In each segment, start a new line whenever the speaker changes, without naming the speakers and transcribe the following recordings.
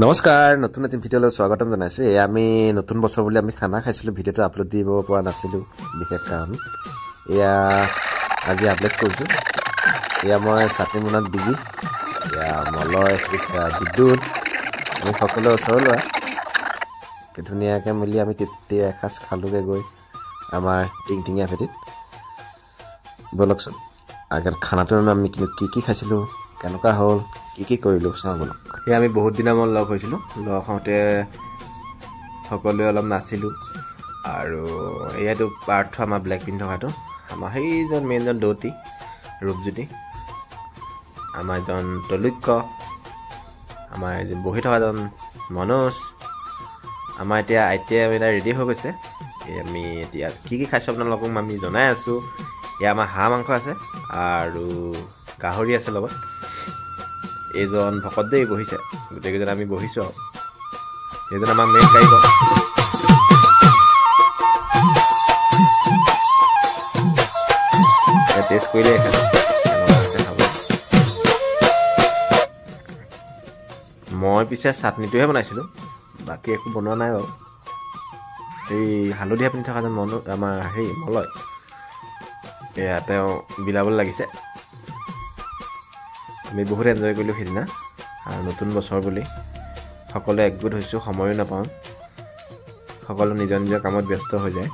নমস্কাৰ নতুন নতুন ভিডিঅ'লৈ স্বাগতম জনাইছোঁ। আমি নতুন বছৰ বুলি আমি খানা খাইছিলোঁ, ভিডিঅ'টো আপলোড দিব পৰা নাছিলোঁ বিশেষ কাৰণ। আজি আপলোড কৰিছোঁ। মই চাটনি বনোৱাত বিজি, মলয় বিদ্যুৎ, আমি সকলোৱে ওচৰৰ লোৱা ধুনীয়াকৈ মিলি আমি তেতিয়া এসাঁজ খালোগৈ গৈ আমাৰ টিংটিঙীয়া ভেটিত। ব'লকচোন আগত খানাটো আমি কি খাইছিলোঁ, কেনেকুৱা হ'ল, কি কৰিলোঁ চাওঁ ব'লক। আমি বহুত দিনৰ মূৰত লগ হৈছিলোঁ। লগ হওঁতে সকলোৱে অলপ নাচিলোঁ আৰু এয়াতো পাৰ্থ আমাৰ ব্লেক পিন্ধি থকাটো, আমাৰ সেইজন মেইনজন দৌতি ৰূপজ্যোতি, আমাৰ এজন তলুক্য, আমাৰ এজন বহি থকাজন মনোজ, আমাৰ এতিয়া আইটিআই আমি এটা ৰেডি হৈ গৈছে। আমি এতিয়া কি খাইছোঁ আপোনালোকক আমি জনাই আছোঁ। এয়া আমাৰ হাঁহ মাংস আছে আৰু গাহৰি আছে লগত। এইজন ভকত দেই বহিছে, গোটেইকেইজন আমি বহিছোঁ আৰু এইজন আমাৰ মেইন কাৰিকৰ। টেষ্ট কৰিলে মই পিছে চাটনিটোহে বনাইছিলোঁ, বাকী একো বনোৱা নাই বাৰু। এই হালধীয়া পিন্ধি থকা যেন আমাৰ মলয়, এয়া তেওঁ বিলাবলৈ লাগিছে। আমি বহুত এনজয় কৰিলোঁ সেইদিনা, আৰু নতুন বছৰ বুলি সকলোৱে একগোট হৈছোঁ। সময়ো নাপাওঁ, সকলো নিজৰ নিজৰ কামত ব্যস্ত হৈ যায়।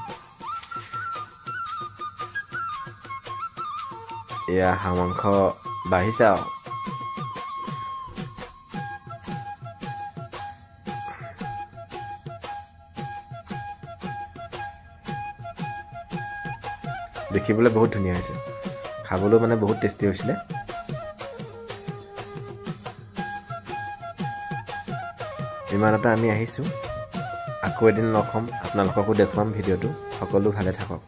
এয়া হাঁহ মাংস বাঢ়িছে আৰু দেখিবলৈ বহুত ধুনীয়া হৈছে, খাবলৈও মানে বহুত টেষ্টি হৈছিলে। ইমানতে আমি আহিছোঁ, আকৌ এদিন লগ হ'ম, আপোনালোককো দেখুৱাম ভিডিঅ'টো। সকলো ভালে থাকক।